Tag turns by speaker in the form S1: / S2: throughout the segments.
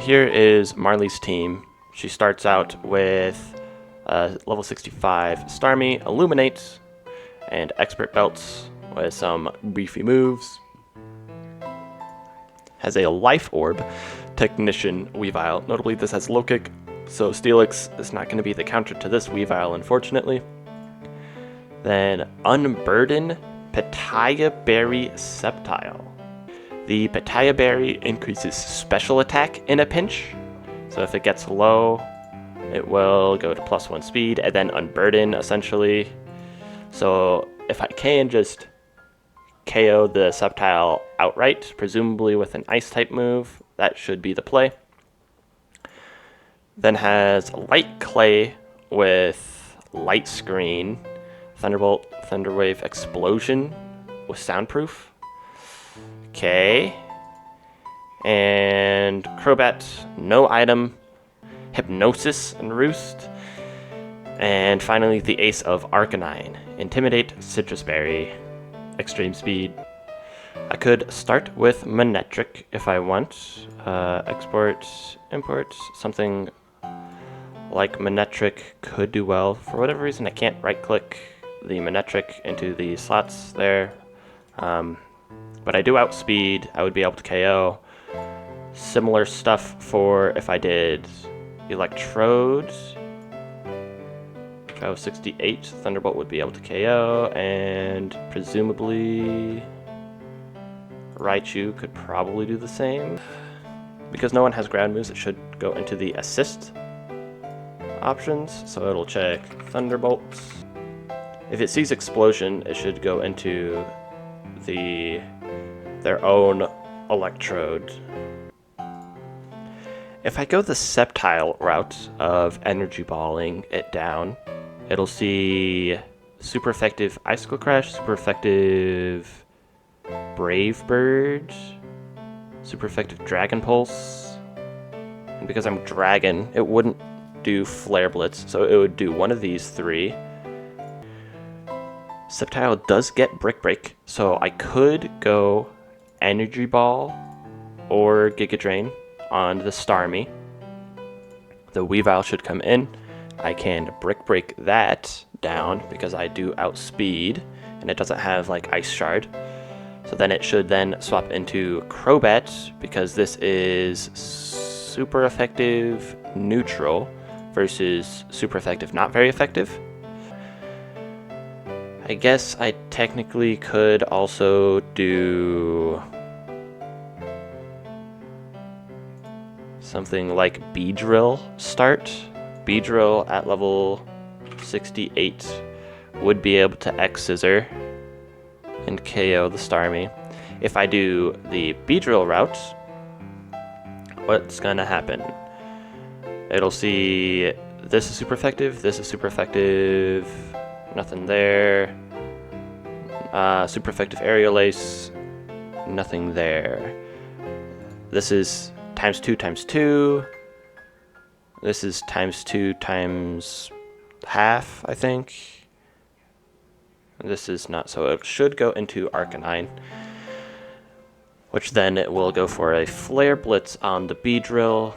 S1: Here is Marley's team. She starts out with level 65 Starmie, Illuminate, and Expert Belts with some beefy moves. Has a Life Orb, Technician Weavile. Notably, this has Low Kick, so Steelix is not going to be the counter to this Weavile, unfortunately. Then Unburden, Pitaya Berry Sceptile. The Pitaya Berry increases special attack in a pinch, so if it gets low, it will go to +1 speed, and then Unburden, essentially. So if I can just KO the Sceptile outright, presumably with an Ice-type move, that should be the play. Then has Light Clay with Light Screen, Thunderbolt, Thunderwave, Explosion with Soundproof. Okay. And Crobat, no item, Hypnosis and Roost. And finally, the Ace of Arcanine, Intimidate, Citrus Berry, Extreme Speed. I could start with Manectric if I want. Export, import, something like Manectric could do well. For whatever reason, I can't right-click the Manectric into the slots there. But I do outspeed. I would be able to KO. Similar stuff for if I did Electrode. If I was 68, Thunderbolt would be able to KO, and presumably Raichu could probably do the same. Because no one has ground moves, it should go into the assist options, so it'll check Thunderbolt. If it sees Explosion, it should go into their own Electrode. If I go the Sceptile route of Energy Balling it down, it'll see super effective Icicle Crash, super effective Brave Bird, super effective Dragon Pulse, and because I'm Dragon, it wouldn't do Flare Blitz, so it would do one of these three. Sceptile does get Brick Break, so I could go Energy Ball or Giga Drain on the Starmie. The Weavile should come in. I can Brick Break that down because I do outspeed, and it doesn't have like Ice Shard. So then it should then swap into Crobat because this is super effective neutral versus super effective not very effective. I guess I technically could also do something like Beedrill start. Beedrill at level 68 would be able to X-Scissor and KO the Starmie. If I do the Beedrill route, what's gonna happen? It'll see this is super effective, this is super effective, nothing there. Super effective Aerial Ace, nothing there. This is ×2 ×2. This is ×2 times half, I think. This is not, so it should go into Arcanine, which then it will go for a Flare Blitz on the Beedrill.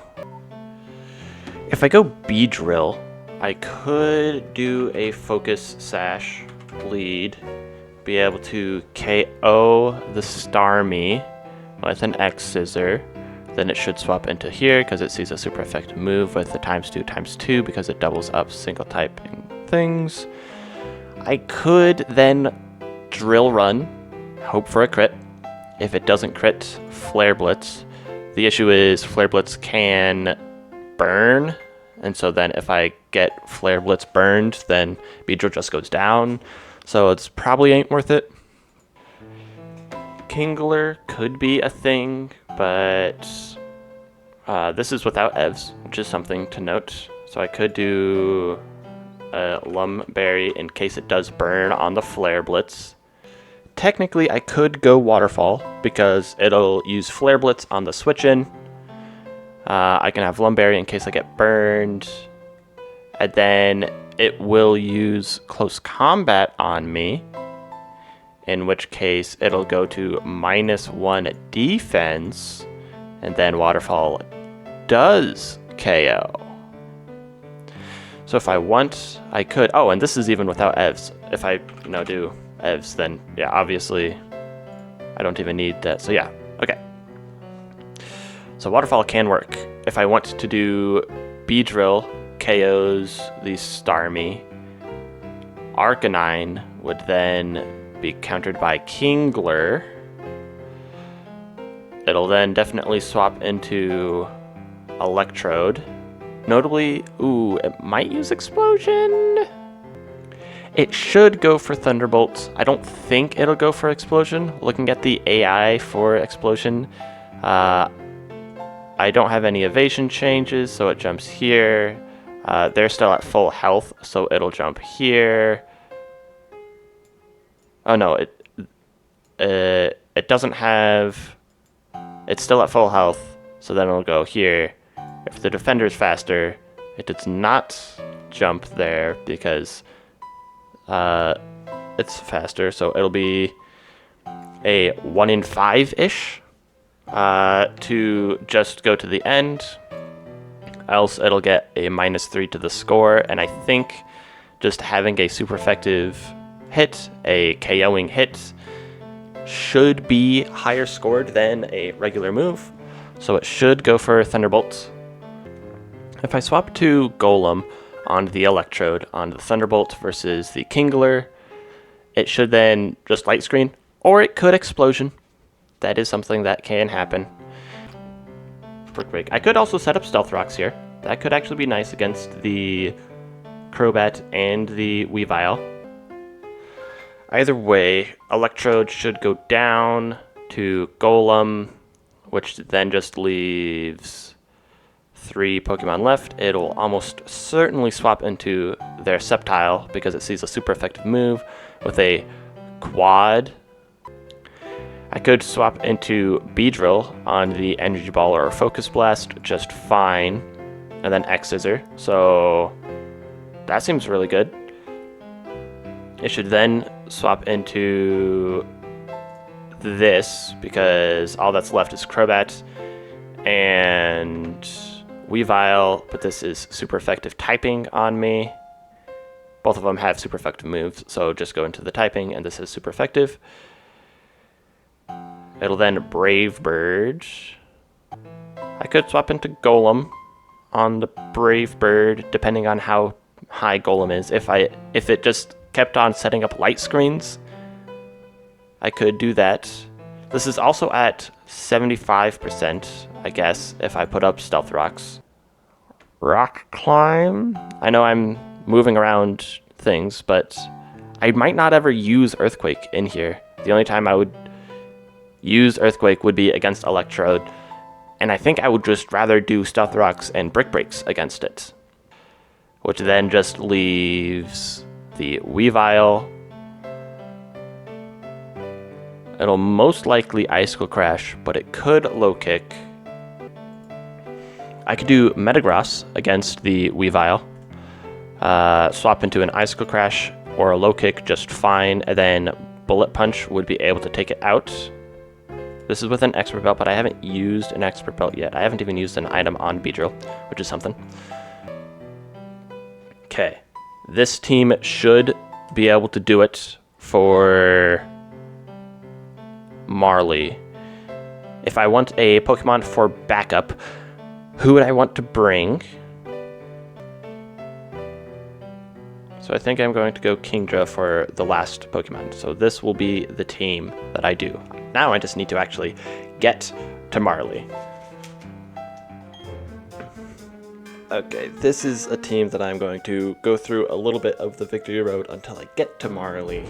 S1: If I go Beedrill, I could do a Focus Sash lead, be able to KO the Starmie with an X-Scissor. Then it should swap into here because it sees a super effective move with the ×2 ×2 because it doubles up single typing things. I could then Drill Run, hope for a crit. If it doesn't crit, Flare Blitz. The issue is Flare Blitz can burn, and so then if I get Flare Blitz burned, then Beedrill just goes down, so it's probably ain't worth it. Kingler could be a thing, but this is without EVs, which is something to note. So I could do a Lumberry in case it does burn on the Flare Blitz. Technically, I could go Waterfall because it'll use Flare Blitz on the switch-in. I can have Lumberry in case I get burned. And then it will use Close Combat on me, in which case it'll go to -1 defense and then Waterfall does KO. So if I want, I could, oh, and this is even without EVs. If I, do EVs, then yeah, obviously I don't even need that. So yeah, okay. So Waterfall can work. If I want to do Beedrill, KOs the Starmie. Arcanine would then be countered by Kingler. It'll then definitely swap into Electrode. Notably, ooh, it might use Explosion. It should go for Thunderbolt. I don't think it'll go for Explosion. Looking at the AI for Explosion, I don't have any evasion changes, so it jumps here. They're still at full health, so it'll jump here. Oh no, it doesn't have... It's still at full health, so then it'll go here. If the defender's faster, it does not jump there because it's faster, so it'll be a 1 in 5-ish to just go to the end. Else it'll get a -3 to the score, and I think just having a super effective hit, a KOing hit, should be higher scored than a regular move, so it should go for Thunderbolt. If I swap to Golem on the Electrode on the Thunderbolt versus the Kingler, it should then just Light Screen, or it could Explosion. That is something that can happen. Brick Break. I could also set up Stealth Rocks here. That could actually be nice against the Crobat and the Weavile. Either way, Electrode should go down to Golem, which then just leaves 3 Pokemon left. It'll almost certainly swap into their Sceptile because it sees a super effective move with a Quad. I could swap into Beedrill on the Energy Ball or Focus Blast just fine, and then X-Scissor, so that seems really good. It should then swap into this because all that's left is Crobat and Weavile, but this is super effective typing on me. Both of them have super effective moves, so just go into the typing, and this is super effective. It'll then Brave Bird. I could swap into Golem on the Brave Bird, depending on how high Golem is. If it just kept on setting up light screens, I could do that. This is also at 75%, I guess, if I put up Stealth Rocks. Rock Climb. I know I'm moving around things, but I might not ever use Earthquake in here. The only time I would use Earthquake would be against Electrode, and I think I would just rather do Stealth Rocks and Brick Breaks against it, which then just leaves the Weavile. It'll most likely Icicle Crash, but it could Low Kick. I could do Metagross against the Weavile, swap into an Icicle Crash or a Low Kick just fine, and then Bullet Punch would be able to take it out. This is with an Expert Belt, but I haven't used an Expert Belt yet. I haven't even used an item on Beedrill, which is something. Okay, this team should be able to do it for Marley. If I want a Pokemon for backup, who would I want to bring? So I think I'm going to go Kingdra for the last Pokemon. So this will be the team that I do. Now I just need to actually get to Marley. Okay, this is a team that I'm going to go through a little bit of the victory road until I get to Marley.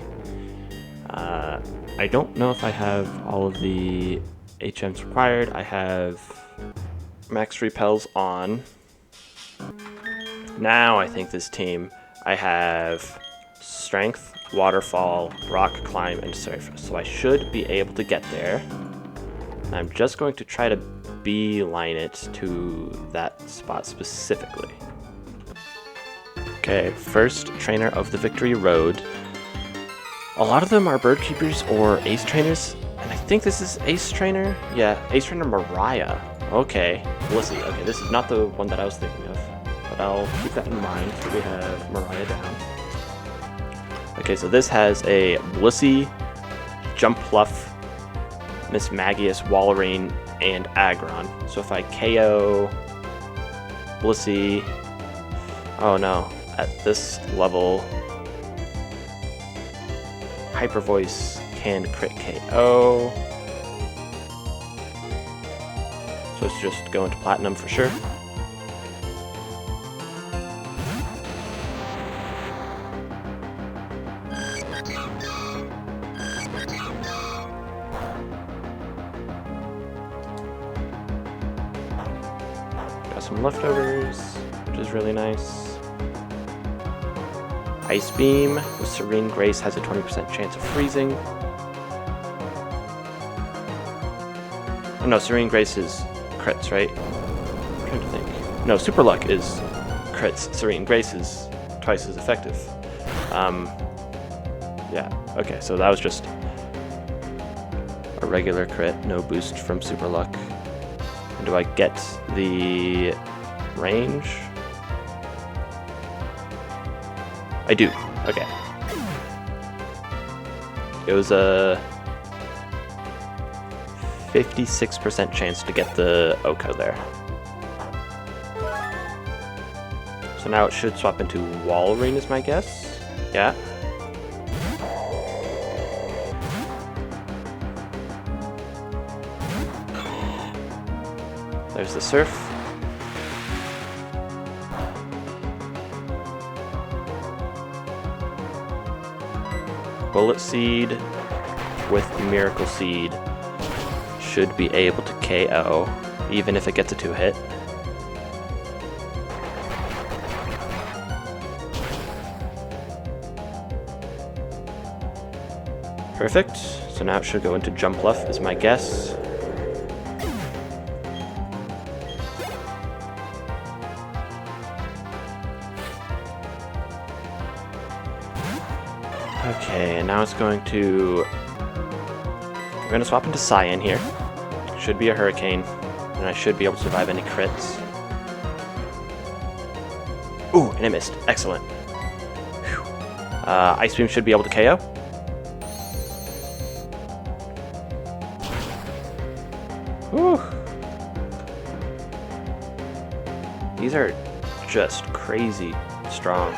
S1: I don't know if I have all of the HMs required. I have Max Repels on. Now I think this team, I have Strength, Waterfall, Rock Climb, and Surf. So I should be able to get there. I'm just going to try to beeline it to that spot specifically. Okay, first trainer of the Victory Road. A lot of them are Bird Keepers or Ace Trainers, and I think this is Ace Trainer. Yeah, Ace Trainer Mariah. Okay, Blissey. Okay, this is not the one that I was thinking of, but I'll keep that in mind. So we have Mariah down. Okay, so this has a Blissey, Jumpluff, Mismagius, Walrein, and Aggron. So if I KO Blissey... Oh no, at this level, Hyper Voice can crit KO. So it's just going to Platinum for sure. Got some leftovers, which is really nice. Ice Beam with Serene Grace has a 20% chance of freezing. Oh no, Serene Grace is crits, right? I'm trying to think. No, Super Luck is crits. Serene Grace is twice as effective. Yeah, okay, so that was just a regular crit, no boost from Super Luck. And do I get the range? I do. Okay. It was a 56% chance to get the Oko there. So now it should swap into Walrein is my guess. Yeah. There's the Surf. Bullet Seed with Miracle Seed should be able to KO, even if it gets a 2-hit. Perfect. So now it should go into Jumpluff is my guess. Okay, and now it's going to... We're going to swap into Cyan here. Should be a Hurricane, and I should be able to survive any crits. Ooh, and it missed. Excellent. Ice Beam should be able to KO. Whew. These are just crazy strong.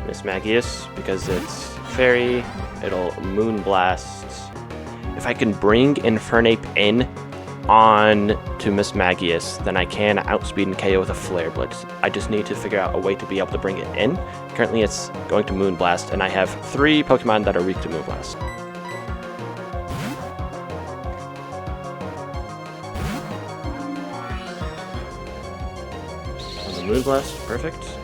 S1: Mismagius, because it's Fairy, it'll Moonblast. If I can bring Infernape in on to Mismagius, then I can outspeed and KO with a Flare Blitz. I just need to figure out a way to be able to bring it in. Currently it's going to Moonblast, and I have 3 Pokemon that are weak to Moonblast. On the Moonblast, perfect.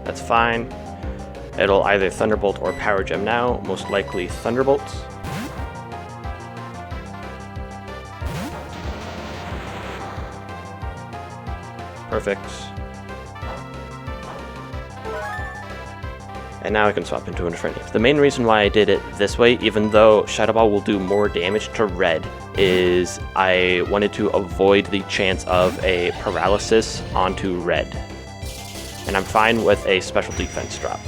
S1: That's fine. It'll either Thunderbolt or Power Gem now, most likely Thunderbolt. Perfect. And now I can swap into an Infernape. The main reason why I did it this way, even though Shadow Ball will do more damage to red, is I wanted to avoid the chance of a paralysis onto red. And I'm fine with a special defense drop.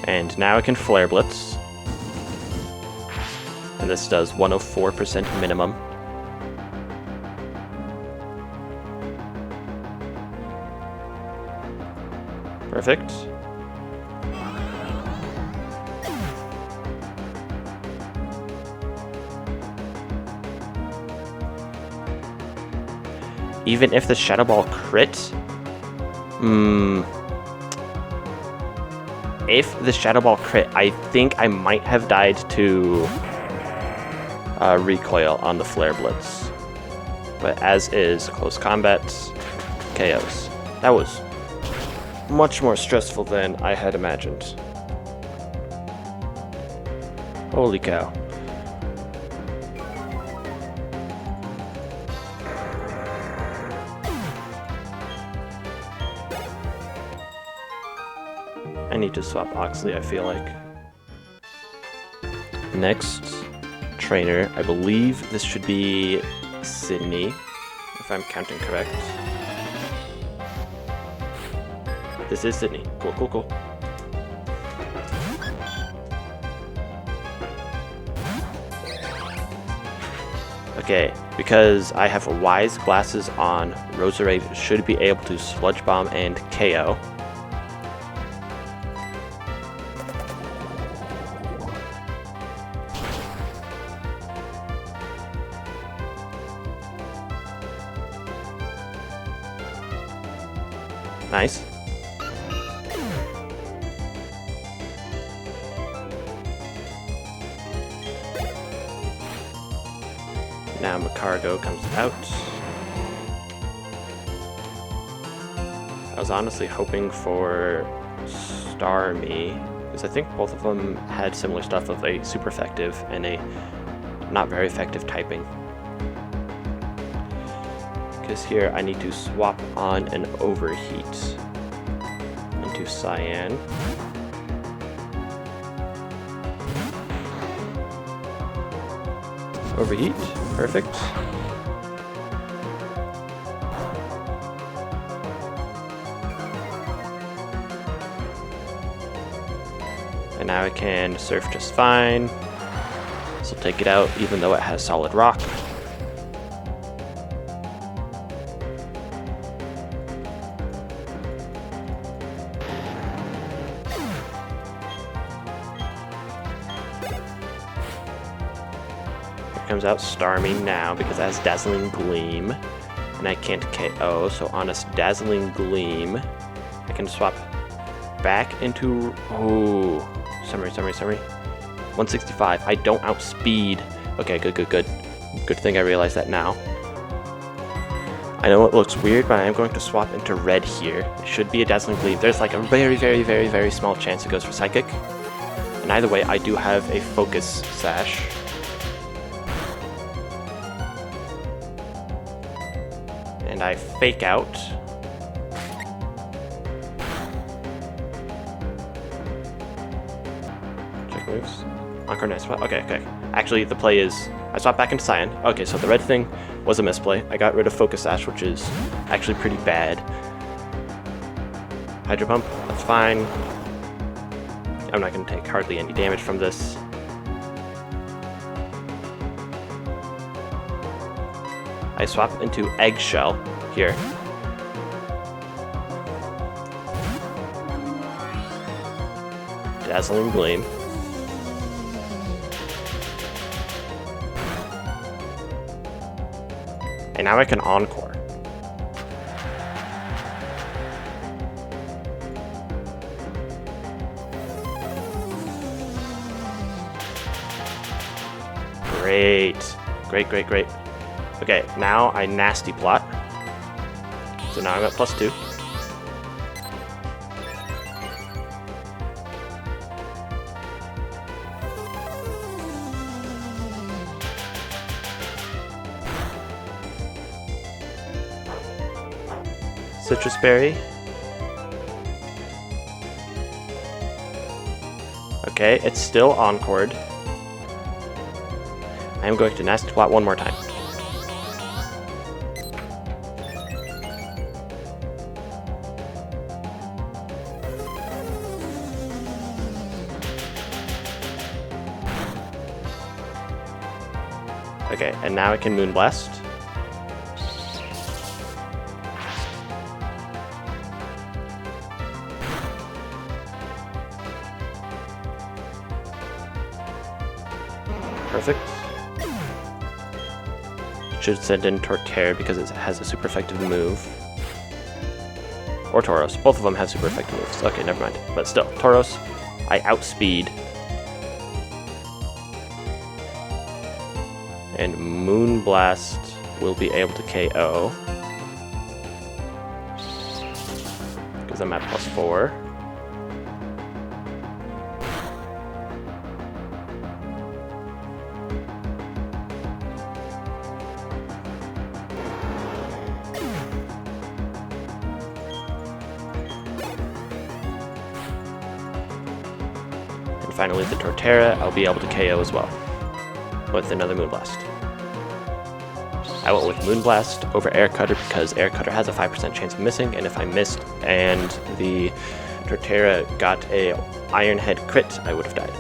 S1: And now I can Flare Blitz. And this does 104% minimum. Perfect. Even if the Shadow Ball crit, if the Shadow Ball crit, I think I might have died to recoil on the Flare Blitz. But as is, close combat, KOs. That was much more stressful than I had imagined. Holy cow. I need to swap Oxley, I feel like. Next trainer, I believe this should be Sydney, if I'm counting correct. This is Sydney. Cool, cool, cool. Okay, because I have Wise Glasses on, Roserade should be able to Sludge Bomb and KO. Nice. Now Macargo comes out. I was honestly hoping for Starmie, because I think both of them had similar stuff of a super effective and a not very effective typing. Because here I need to swap on an Overheat into Cyan. Overheat, perfect. And now I can surf just fine. So take it out even though it has solid rock. Comes out Starmie now because it has Dazzling Gleam and I can't KO, so on a Dazzling Gleam I can swap back into, oh, summary 165. I don't outspeed. Okay, good thing I realized that now. I know it looks weird, but I am going to swap into red here. It should be a Dazzling Gleam. There's like a very small chance it goes for Psychic, and either way I do have a Focus Sash. And I Fake Out. Check moves. Encore nice swap. Okay. Actually, the play is I swap back into Cyan. Okay, so the red thing was a misplay. I got rid of Focus Sash, which is actually pretty bad. Hydro Pump, that's fine. I'm not going to take hardly any damage from this. I swap into Eggshell here. Dazzling Gleam. And now I can Encore. Great. Okay, now I Nasty Plot. So now I'm at +2. Citrus Berry. Okay, it's still Encored. I am going to Nasty Plot one more time. Okay, and now I can Moonblast. Perfect. Should send in Torterra because it has a super effective move. Or Tauros. Both of them have super effective moves. Okay, never mind. But still, Tauros, I outspeed. And Moonblast will be able to KO. Because I'm at +4. finally the Torterra, I'll be able to KO as well with another Moonblast. I went with Moonblast over Air Cutter because Air Cutter has a 5% chance of missing, and if I missed and the Torterra got a Iron Head crit, I would have died.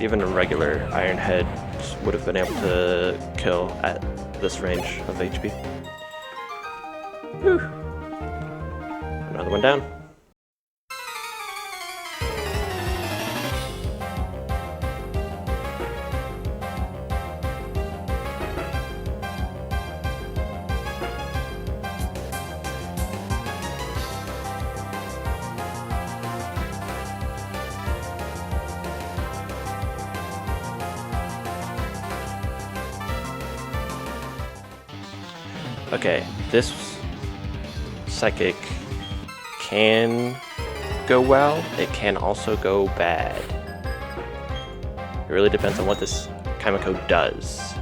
S1: Even a regular Iron Head would have been able to kill at this range of HP. Whew. Another one down. Okay, this Psychic can go well, it can also go bad. It really depends on what this Kimiko does.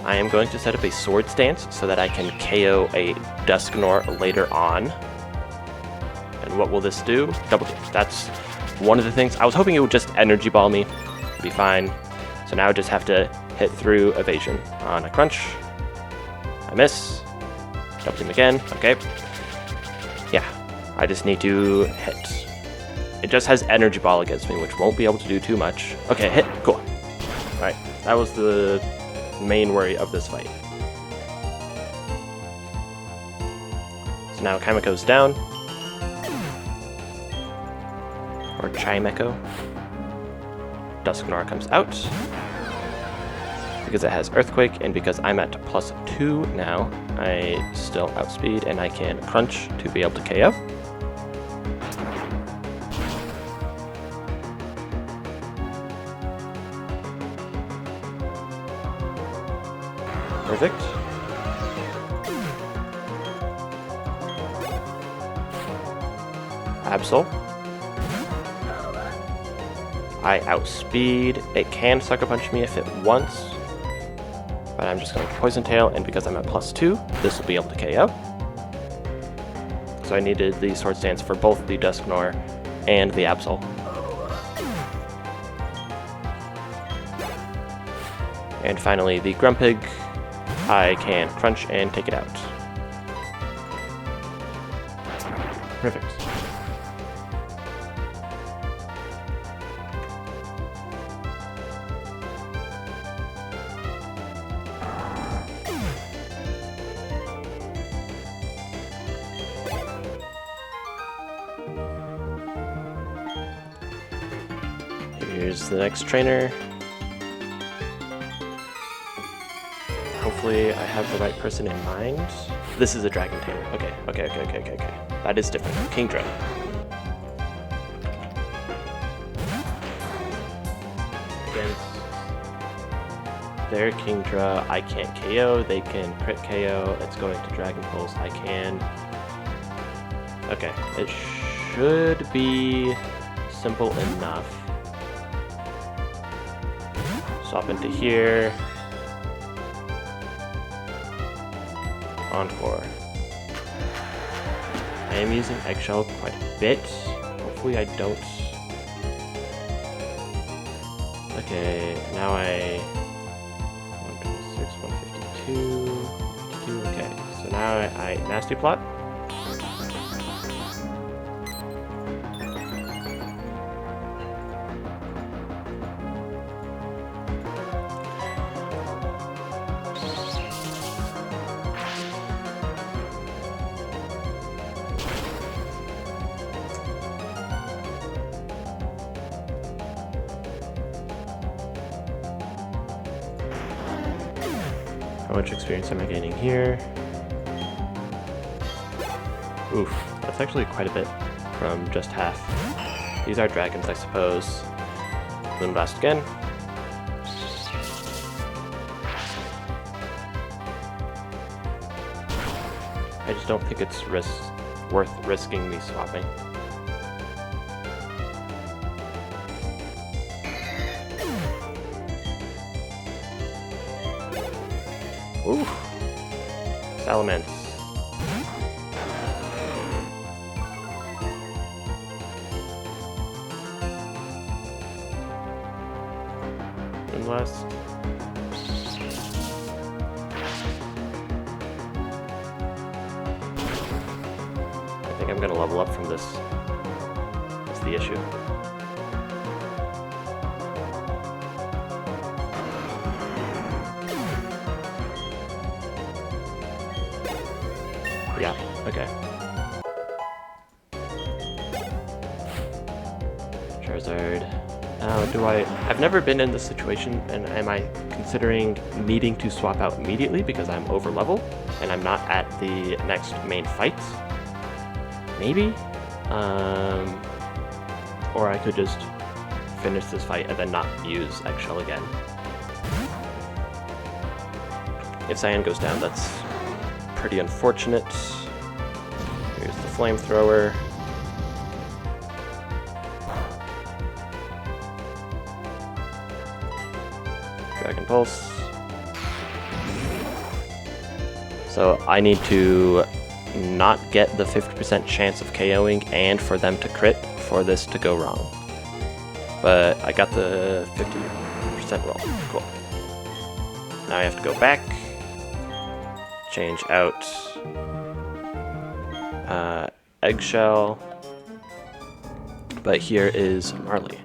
S1: I am going to set up a Sword Stance so that I can KO a Dusknoir later on. And what will this do? Double Dip. That's one of the things. I was hoping it would just Energy Ball me. It'd be fine. So now I just have to hit through Evasion on a Crunch. I miss. Double Team again. Okay. Yeah. I just need to hit. It just has Energy Ball against me, which won't be able to do too much. Okay, hit. Cool. Alright. That was the main worry of this fight. So now Kimiko's down. Or Chimecho. Dusknoir comes out. Because it has Earthquake, and because I'm at +2 now, I still outspeed, and I can Crunch to be able to KO. Perfect. Absol. I outspeed. It can Sucker Punch me if it wants, but I'm just going to Poison Tail, and because I'm at +2, this will be able to KO. So I needed the Sword Stance for both the Dusknoir and the Absol. And finally, the Grumpig, I can Crunch and take it out. Perfect. Here's the next trainer. Hopefully I have the right person in mind. This is a Dragon Tamer. Okay. That is different. Kingdra. Against their Kingdra, I can't KO. They can crit KO. It's going to Dragon Pulse. I can. Okay. It should be simple enough. Swap into here. Encore. I am using Eggshell quite a bit. Hopefully I don't. Okay, now 126, 152, 52. Okay, so now I Nasty Plot. How much experience am I gaining here? Oof, that's actually quite a bit from just half. These are dragons, I suppose. Moonblast again. I just don't think it's worth risking me swapping. Ooh. Salamence. Blast. I think I'm gonna level up from this. That's the issue. Yeah, okay. Charizard. I've never been in this situation, and am I considering needing to swap out immediately because I'm over level and I'm not at the next main fight? Maybe? Or I could just finish this fight and then not use Eggshell again. If Cyan goes down, that's pretty unfortunate. Here's the flamethrower. Dragon Pulse. So I need to not get the 50% chance of KOing and for them to crit for this to go wrong. But I got the 50% roll. Cool. Now I have to go back. Change out Eggshell. But here is Marley.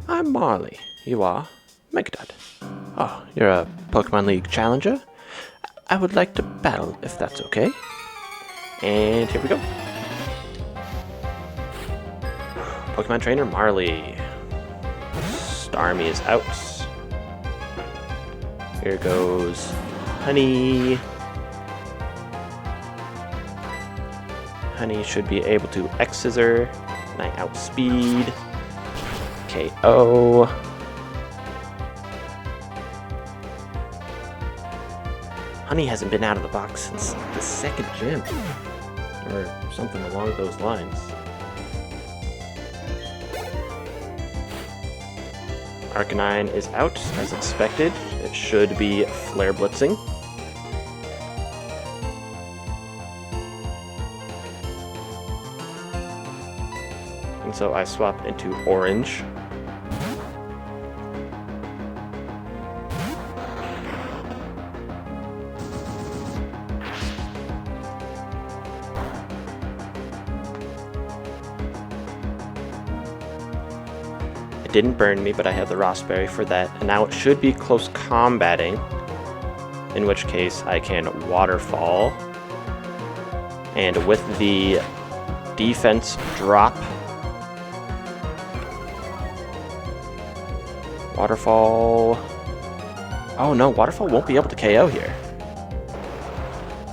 S1: I'm Marley. You are Megadad. Oh, you're a Pokemon League challenger? I would like to battle, if that's okay. And here we go. Pokemon Trainer Marley. Starmie is out. Here goes Honey. Honey should be able to X-Scissor. And I outspeed. KO. Honey hasn't been out of the box since the second gym. Or something along those lines. Arcanine is out, as expected. It should be Flare Blitzing. And so I swap into Orange. It didn't burn me, but I have the Rossberry for that. And now it should be close combating, in which case I can Waterfall. And with the defense drop, Waterfall. Oh no, Waterfall won't be able to KO here.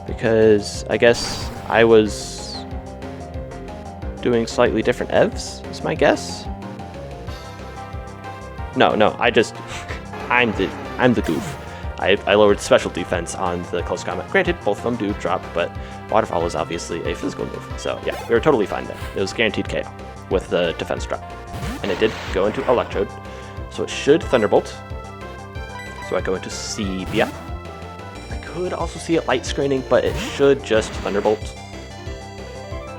S1: Because I guess I was doing slightly different EVs, is my guess. No, I'm the goof. I lowered special defense on the close combat. Granted, both of them do drop, but Waterfall is obviously a physical move. So yeah, we were totally fine there. It was guaranteed KO with the defense drop. And it did go into Electrode, so it should Thunderbolt. So I go into Sebia. I could also see it light screening, but it should just Thunderbolt.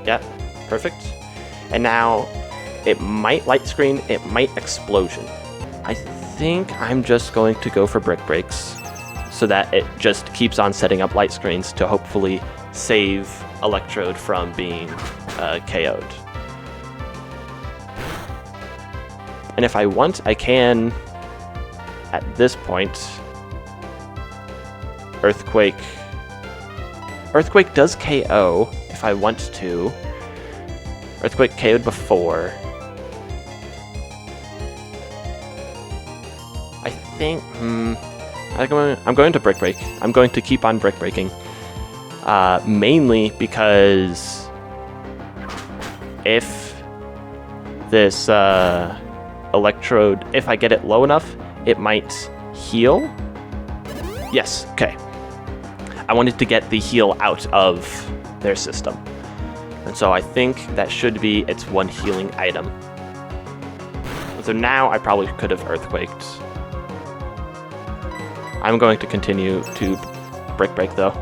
S1: Yeah, perfect. And now it might light screen, it might Explosion. I think I'm just going to go for Brick Breaks so that it just keeps on setting up light screens to hopefully save Electrode from being KO'd. And if I want, I can, at this point, Earthquake. Earthquake does KO if I want to. Earthquake KO'd before. I think, I'm going to Brick Break. I'm going to keep on Brick Breaking. Mainly because if this Electrode, if I get it low enough, it might heal. Yes, okay. I wanted to get the heal out of their system. And so I think that should be its one healing item. So now I probably could have Earthquaked. I'm going to continue to Brick Break though.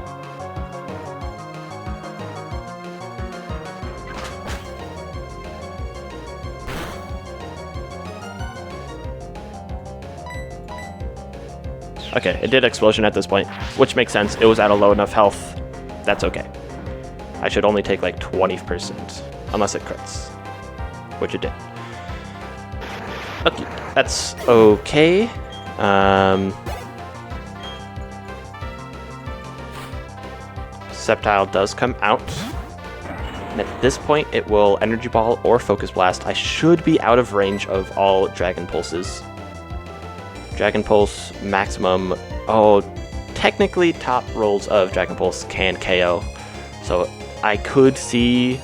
S1: Okay, it did explosion at this point, which makes sense. It was at a low enough health. That's okay. I should only take like 20%, unless it crits, which it did. Okay, that's okay. Sceptile does come out. And at this point, it will Energy Ball or Focus Blast. I should be out of range of all Dragon Pulses. Dragon Pulse maximum. Oh, technically top rolls of Dragon Pulse can KO. So I could see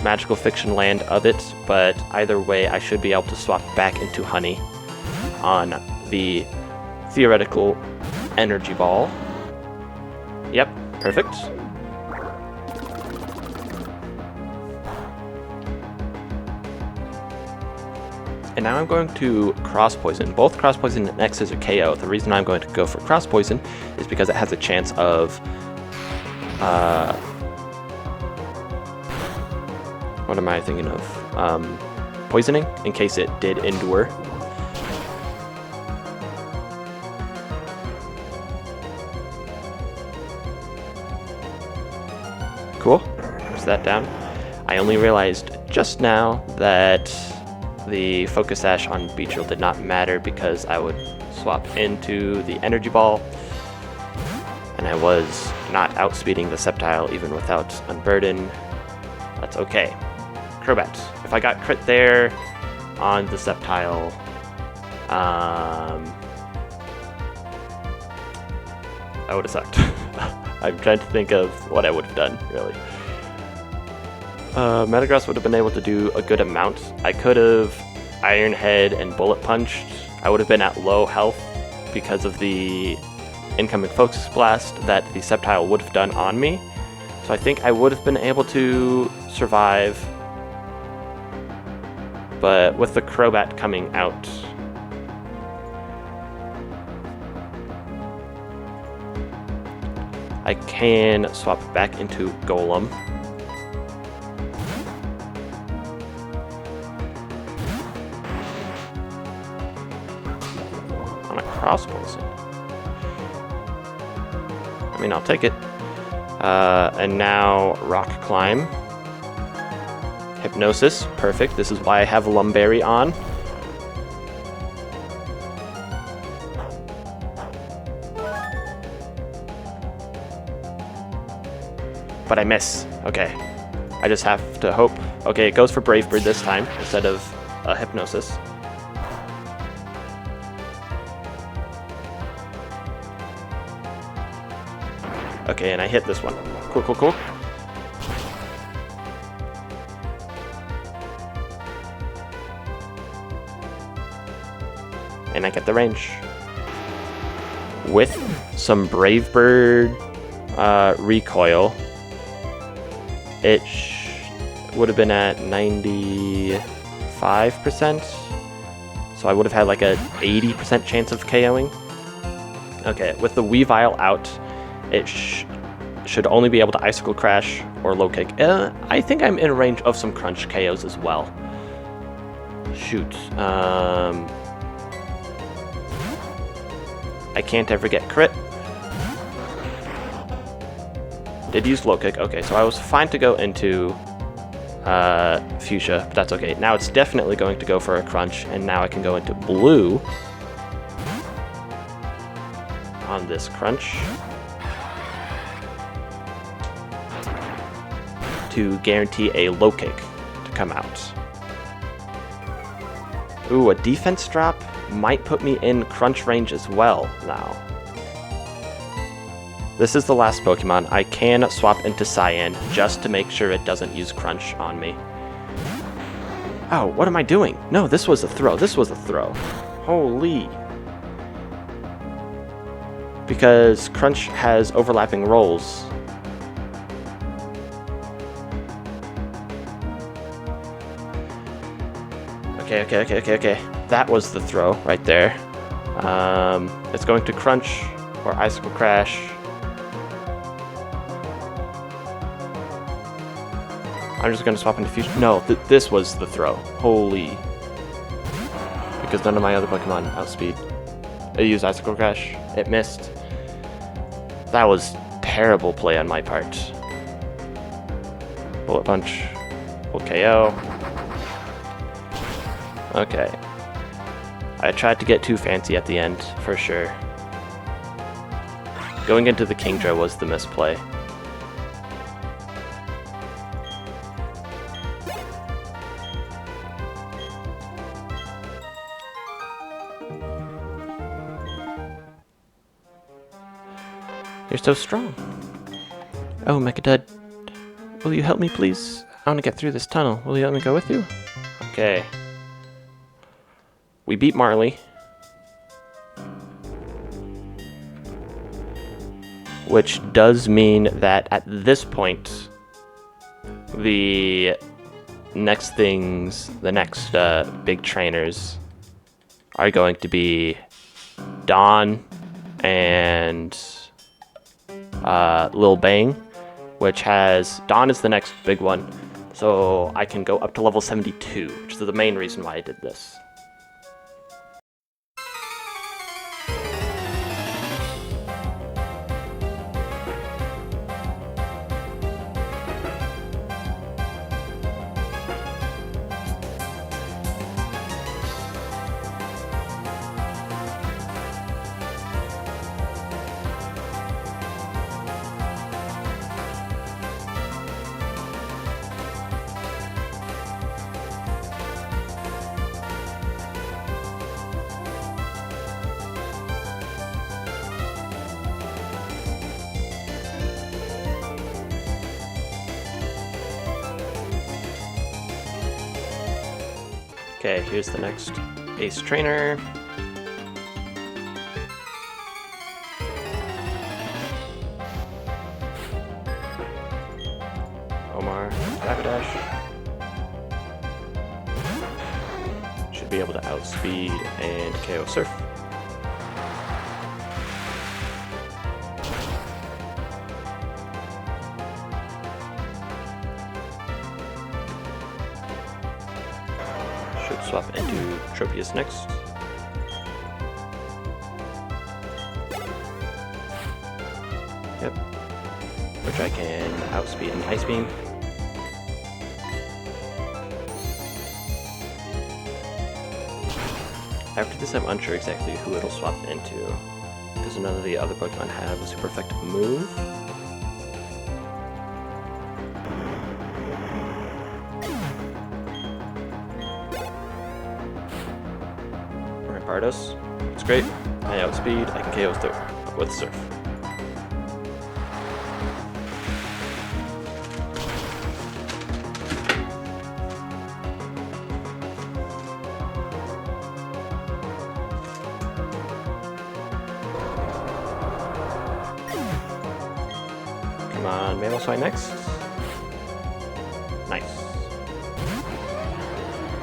S1: Magical Fiction land of it, but either way, I should be able to swap back into Honey on the theoretical Energy Ball. Yep, perfect. And now I'm going to Cross Poison. Both Cross Poison and X Scissor KO. The reason I'm going to go for Cross Poison is because it has a chance of what am I thinking of? Poisoning, in case it did endure. Cool. There's that down. I only realized just now that the Focus Sash on Beetrill did not matter because I would swap into the Energy Ball, and I was not outspeeding the Sceptile even without Unburden. That's okay. Crobat. If I got crit there on the Sceptile, that would have sucked. I'm trying to think of what I would have done, really. Metagross would have been able to do a good amount. I could have Iron Head and Bullet Punched. I would have been at low health because of the incoming Focus Blast that the Sceptile would have done on me. So I think I would have been able to survive. But with the Crobat coming out, I can swap back into Golem. On a Cross Poison. I mean, I'll take it. And now Rock Climb. Hypnosis, perfect. This is why I have Lumberry on. But I miss. Okay. I just have to hope. Okay, it goes for Brave Bird this time instead of Hypnosis. Okay, and I hit this one. Cool, cool, cool. And I get the range. With some Brave Bird recoil, it would have been at 95%. So I would have had like a 80% chance of KOing. Okay, with the Weavile out, it should only be able to Icicle Crash or Low Kick. I think I'm in range of some Crunch KOs as well. Shoot. I can't ever get crit. Did use Low Kick. Okay, so I was fine to go into Fuchsia, but that's okay. Now it's definitely going to go for a Crunch, and now I can go into Blue on this Crunch to guarantee a Low Kick to come out. Ooh, a defense drop might put me in Crunch range as well now. This is the last Pokemon. I can swap into Cyan just to make sure it doesn't use Crunch on me. Oh, what am I doing? No, this was a throw. This was a throw. Holy. Because Crunch has overlapping rolls. Okay. That was the throw right there. It's going to Crunch or Icicle Crash. I'm just going to swap into Fusion. No, this was the throw. Holy. Because none of my other Pokemon outspeed. I used Icicle Crash. It missed. That was terrible play on my part. Bullet Punch. Will KO. Okay. I tried to get too fancy at the end, for sure. Going into the Kingdra was the misplay. You're so strong. Oh, Mechadud. Will you help me, please? I want to get through this tunnel. Will you let me go with you? Okay. We beat Marley. Which does mean that at this point, the next big trainers are going to be Dawn and Lil Bang, which has Dawn is the next big one, so I can go up to level 72, which is the main reason why I did this. Okay, here's the next ace trainer. Omar, Rapidash. Should be able to outspeed and KO Surf. Should swap into Tropius next. Yep. Which I can outspeed and Ice Beam. After this, I'm unsure exactly who it'll swap into, because none of the other Pokemon have a super effective move. Farthest. It's great. I outspeed, I can KO with Surf. Come on, Mamoswine next. Nice.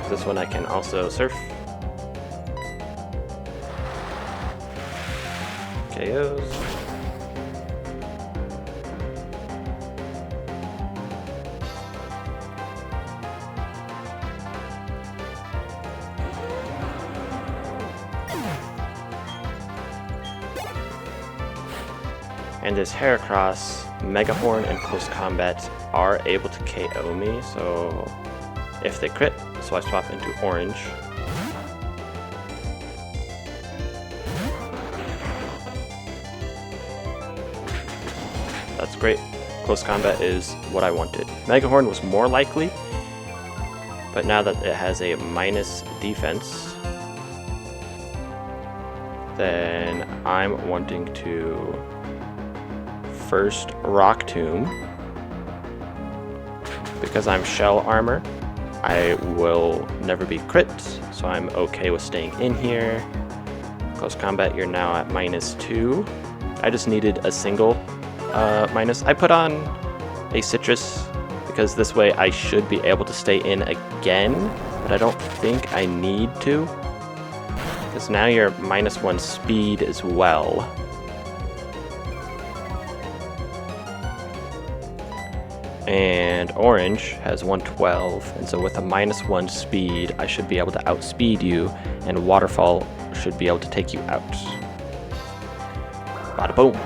S1: This one I can also Surf. KOs. And this Heracross, Mega Horn, and Close Combat are able to KO me, so if they crit, so I swap into Orange. That's great. Close Combat is what I wanted. Mega Horn was more likely, but now that it has a minus defense, then I'm wanting to first Rock Tomb. Because I'm Shell Armor, I will never be crit, so I'm okay with staying in here. Close Combat, you're now at -2. I just needed a single minus. I put on a Citrus because this way I should be able to stay in again, but I don't think I need to. Because now you're -1 speed as well. And Orange has 112, and so with a -1 speed, I should be able to outspeed you, and Waterfall should be able to take you out. Bada boom.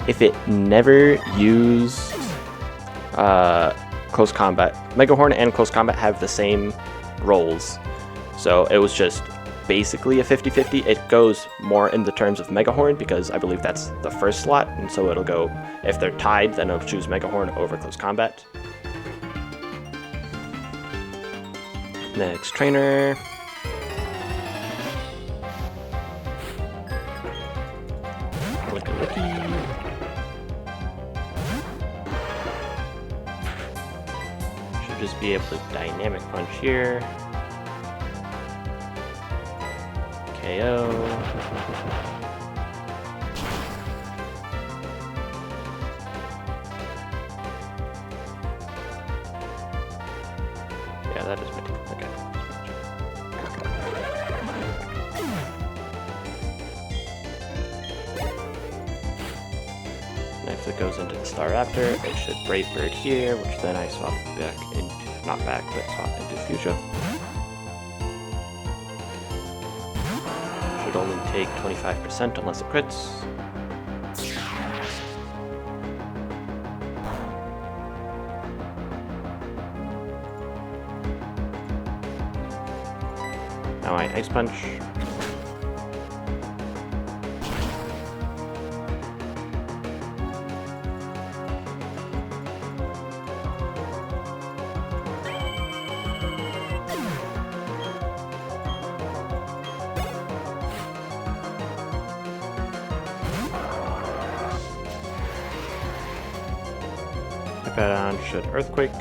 S1: If it never used close combat, Megahorn and close combat have the same rolls, so it was just basically a 50-50. It goes more in the terms of Megahorn because I believe that's the first slot, and so it'll go, if they're tied, then it'll choose Megahorn over close combat. Next trainer. Licky licky. Should just be able to dynamic punch here. KO. Yeah, that is my team. Okay. Next it goes into the Staraptor. It should Brave Bird here, which then I swap back into, not back, but swap into Fuchsia. Should only take 25% unless it crits. Now I Ice Punch. Hippowdon should Earthquake.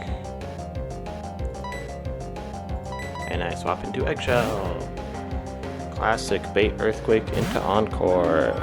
S1: And I swap into Eggshell. Classic bait Earthquake into Encore.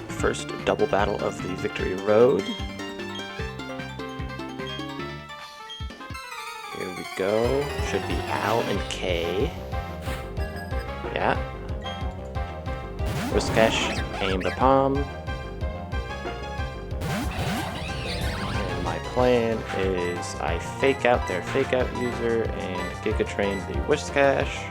S1: First double battle of the Victory Road. Here we go. Should be Al and K. Yeah. Whiscash, aim the palm. And my plan is I fake out their fake out user and Giga Train the Whiscash.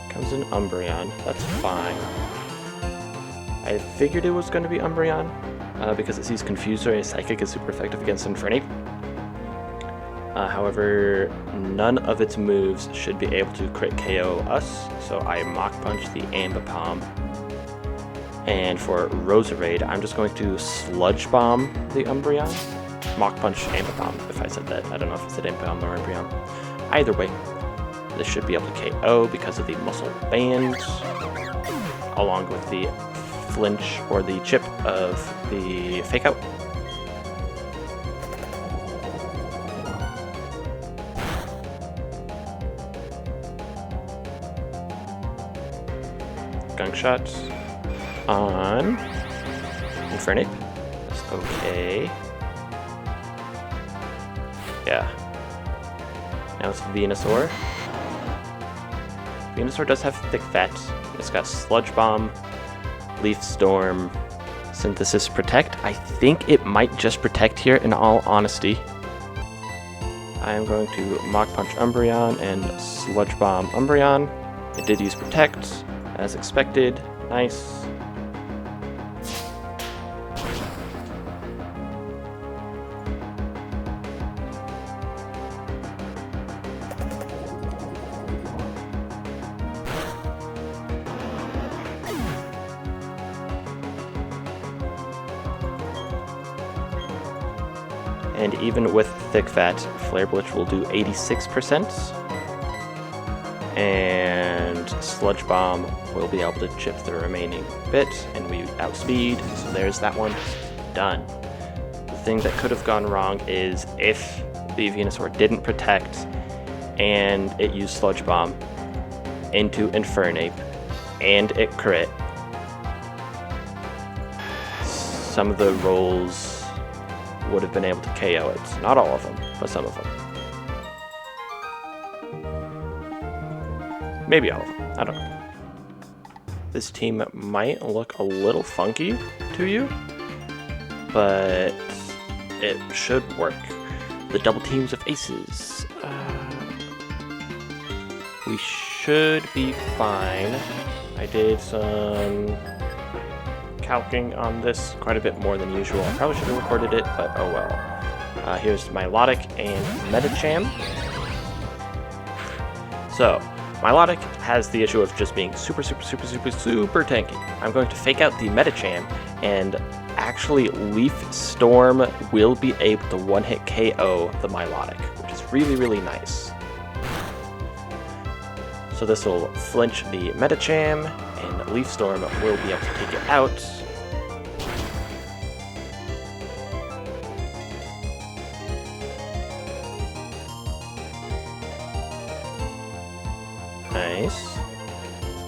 S1: Comes an Umbreon, that's fine. I figured it was going to be Umbreon, because it sees Confuser and Psychic is super effective against Infernape. However, none of its moves should be able to crit KO us, so I Mach Punch the Ambipom. And for Roserade, I'm just going to Sludge Bomb the Umbreon. Mach Punch Ambipom, if I said that. I don't know if it said Ambipom or Umbreon. Either way. This should be able to KO because of the Muscle Band, along with the flinch or the chip of the Fake Out. Gunk Shot on Infernape. That's okay. Yeah. Now it's Venusaur. Venusaur does have thick fat. It's got Sludge Bomb, Leaf Storm, Synthesis Protect. I think it might just protect here, in all honesty. I am going to Mach Punch Umbreon and Sludge Bomb Umbreon. It did use Protect, as expected. Nice. And even with Thick Fat, Flare Blitz will do 86%. And Sludge Bomb will be able to chip the remaining bit, and we outspeed, so there's that one done. The thing that could have gone wrong is if the Venusaur didn't protect and it used Sludge Bomb into Infernape and it crit, some of the rolls would have been able to KO it. Not all of them, but some of them. Maybe all of them. I don't know. This team might look a little funky to you, but it should work. The double teams of aces. We should be fine. I did some calcing on this quite a bit more than usual. I probably should have recorded it, but oh well. Here's Milotic and Medicham. So, Milotic has the issue of just being super tanky. I'm going to fake out the Medicham, and actually Leaf Storm will be able to one-hit KO the Milotic, which is really nice. So this will flinch the Medicham, and Leaf Storm will be able to take it out. Nice.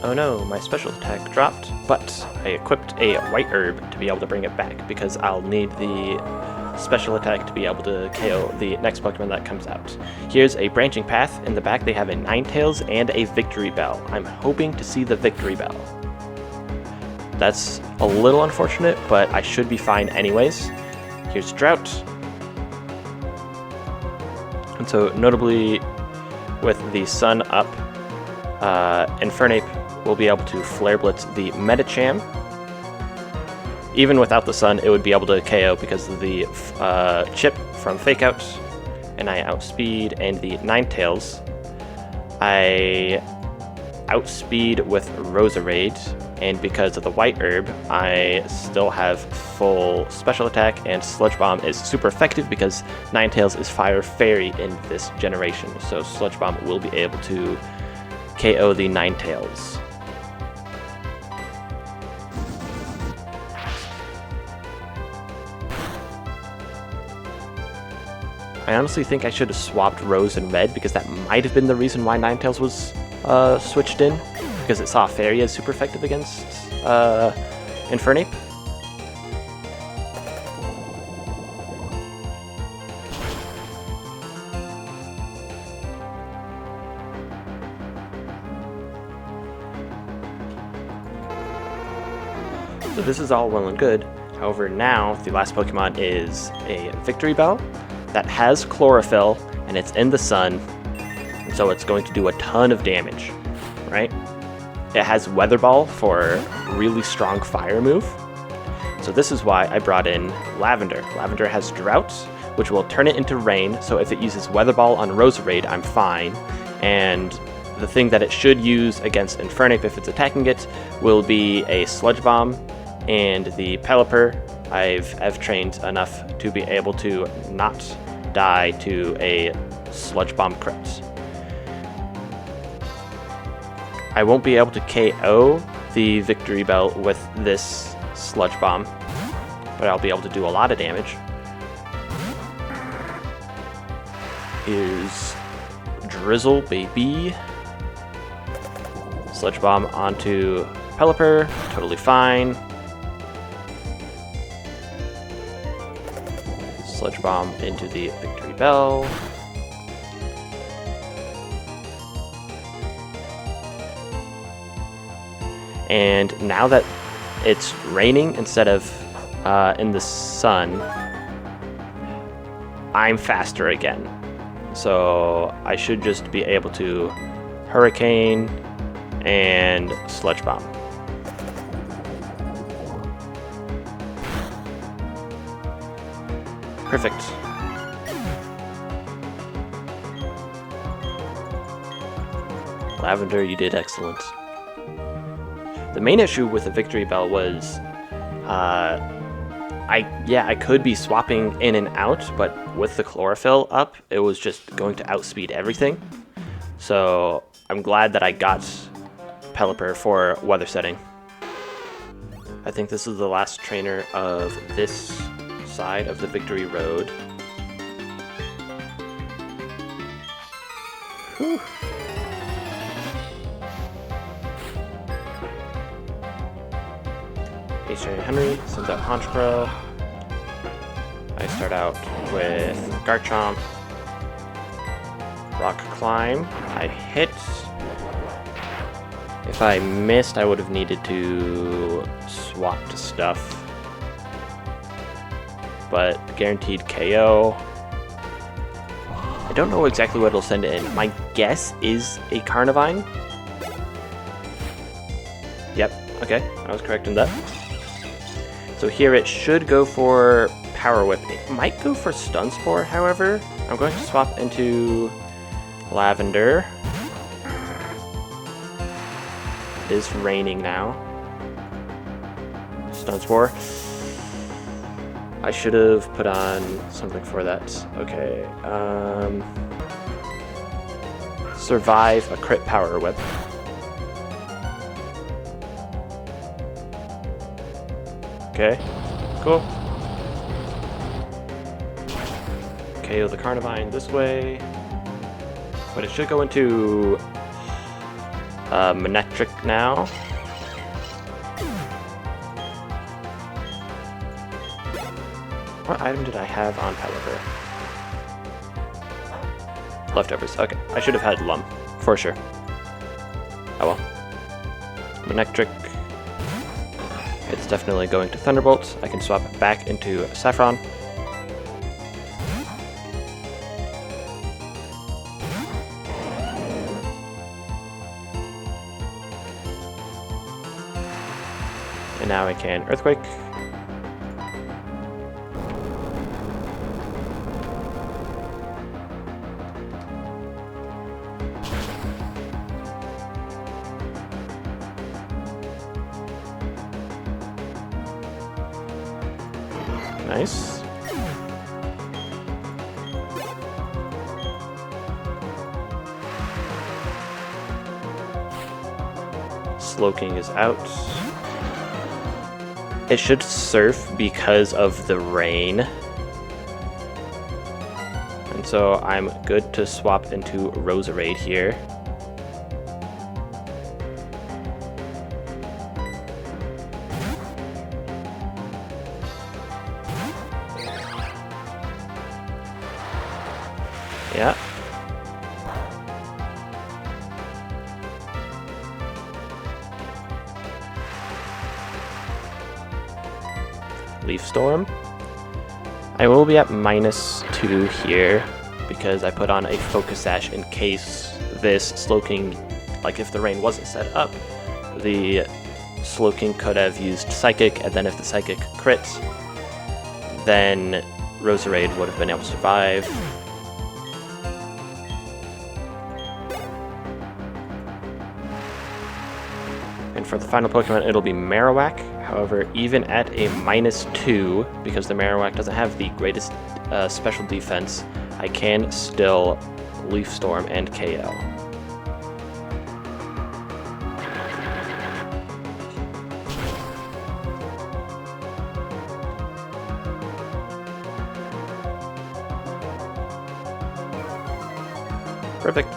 S1: Oh no, my special attack dropped, but I equipped a White Herb to be able to bring it back, because I'll need the special attack to be able to KO the next Pokemon that comes out. Here's a Branching Path. In the back they have a Ninetales and a Victory Bell. I'm hoping to see the Victory Bell. That's a little unfortunate, but I should be fine anyways. Here's Drought. And so notably with the sun up, Infernape will be able to Flare Blitz the Medicham. Even without the sun, it would be able to KO because of the chip from Fake Out, and I outspeed, and the Ninetales I outspeed with Roserade, and because of the White Herb, I still have full special attack, and Sludge Bomb is super effective because Ninetales is Fire Fairy in this generation, so Sludge Bomb will be able to KO the Ninetales. I honestly think I should have swapped Rose and Red, because that might have been the reason why Ninetales was switched in, because it saw Fairy as super effective against Infernape. So this is all well and good. However, now the last Pokemon is a Victory Bell that has Chlorophyll, and it's in the sun, and so it's going to do a ton of damage, right? It has Weather Ball for a really strong fire move. So this is why I brought in Lavender. Lavender has Drought, which will turn it into rain, so if it uses Weather Ball on Roserade, I'm fine. And the thing that it should use against Infernape if it's attacking it will be a Sludge Bomb, and the Pelipper I've trained enough to be able to not die to a Sludge Bomb crit. I won't be able to KO the Victory Bell with this Sludge Bomb, but I'll be able to do a lot of damage. Here's Drizzle, baby. Sludge Bomb onto Pelipper, totally fine. Sludge Bomb into the Victory Bell. And now that it's raining instead of in the sun, I'm faster again. So I should just be able to Hurricane and Sludge Bomb. Perfect. Lavender, you did excellent. The main issue with the Victory Bell was, I could be swapping in and out, but with the chlorophyll up, it was just going to outspeed everything. So I'm glad that I got Pelipper for weather setting. I think this is the last trainer of this side of the Victory Road. Whew. Trainer Henry sends out Honchkrow. I start out with Garchomp. Rock Climb. I hit. If I missed, I would have needed to swap to stuff. But guaranteed KO. I don't know exactly what it'll send in. My guess is a Carnivine. Yep, okay, I was correct in that. So here it should go for Power Whip. It might go for Stun Spore, however. I'm going to swap into Lavender. It is raining now. Stun Spore. I should have put on something for that. Okay. Survive a crit Power Whip. Okay, cool. KO the Carnivine this way. But it should go into Manectric now. What item did I have on Pelipper? Leftovers. Okay, I should have had Lum, for sure. Oh well. Manectric. It's definitely going to Thunderbolt. I can swap it back into Saffron. And now I can Earthquake. Nice. Slowking is out. It should surf because of the rain. And so I'm good to swap into Roserade here. Yeah. Leaf Storm. I will be at -2 here because I put on a Focus Sash in case this Slowking, like if the rain wasn't set up, the Slowking could have used Psychic, and then if the Psychic crits, then Roserade would have been able to survive. And for the final Pokemon, it'll be Marowak. However, even at a -2, because the Marowak doesn't have the greatest special defense, I can still Leaf Storm and KO. Perfect.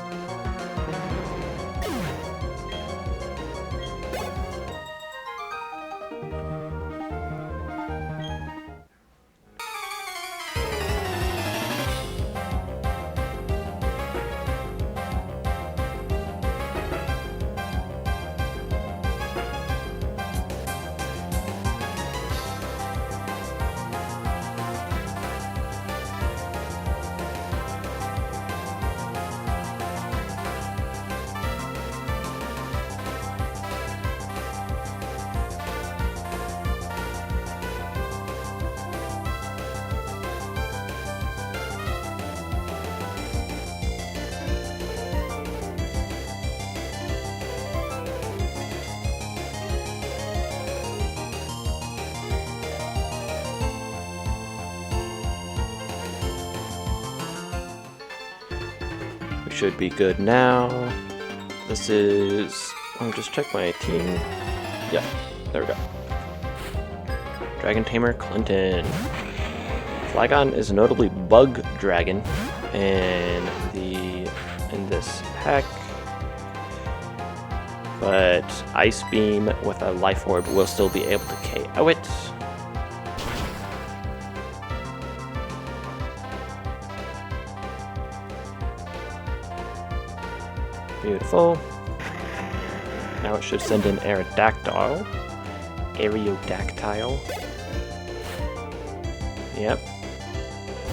S1: should be good now. This is... Let me just check my team. Yep, there we go. Dragon Tamer Clinton. Flygon is a notably bug dragon, and in this pack. But Ice Beam with a Life Orb will still be able to KO it. Beautiful. Now it should send in Aerodactyl. Yep.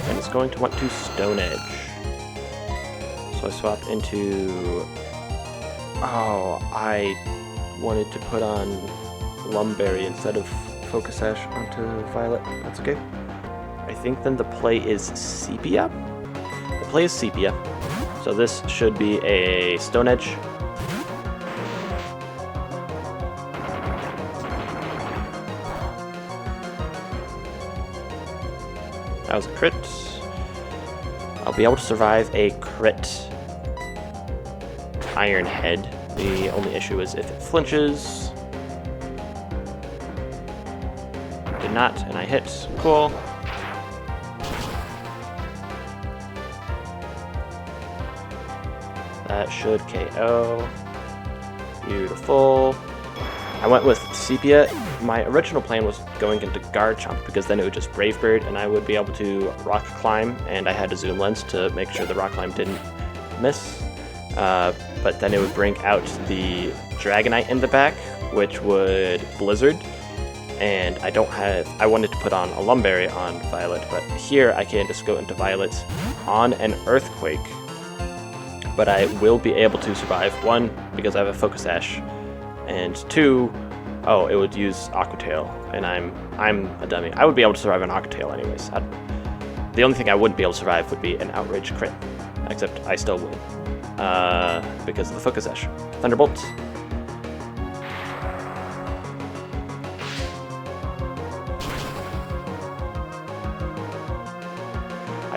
S1: And it's going to want to Stone Edge. So I swap into... Oh, I wanted to put on Lumberry instead of Focus Sash onto Violet. That's okay. I think then the play is Sepia? The play is Sepia. So this should be a Stone Edge. That was a crit. I'll be able to survive a crit Iron Head. The only issue is if it flinches. Did not, and I hit. Cool. That should KO. Beautiful. I went with Sepia. My original plan was going into Garchomp because then it would just Brave Bird and I would be able to Rock Climb, and I had a Zoom Lens to make sure the Rock Climb didn't miss. But then it would bring out the Dragonite in the back, which would Blizzard. And I wanted to put on a Lumberry on Violet, but here I can just go into Violet on an Earthquake. But I will be able to survive, 1, because I have a Focus Sash, and 2, oh, it would use Aqua Tail, and I'm a dummy. I would be able to survive an Aqua Tail anyways. The only thing I wouldn't be able to survive would be an Outrage crit, except I still would, because of the Focus Sash. Thunderbolt.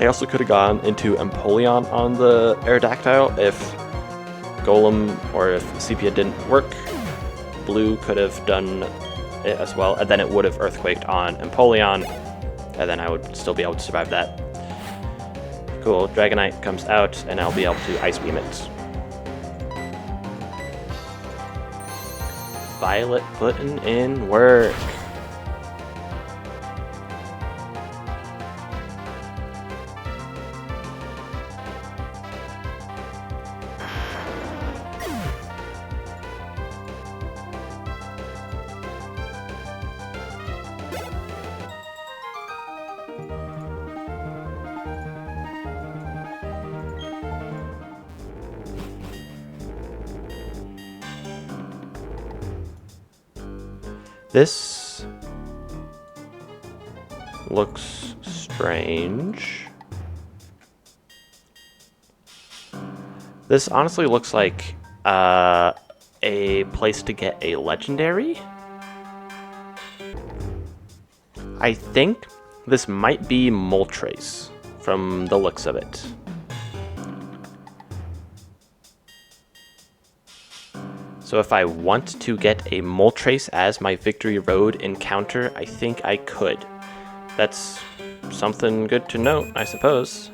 S1: I also could have gone into Empoleon on the Aerodactyl if Golem or if Sepia didn't work. Blue could have done it as well, and then it would have Earthquaked on Empoleon, and then I would still be able to survive that. Cool, Dragonite comes out, and I'll be able to Ice Beam it. Violet putting in work. This looks strange. This honestly looks like a place to get a legendary. I think this might be Moltres from the looks of it. So if I want to get a Moltres as my Victory Road encounter, I think I could. That's something good to note, I suppose.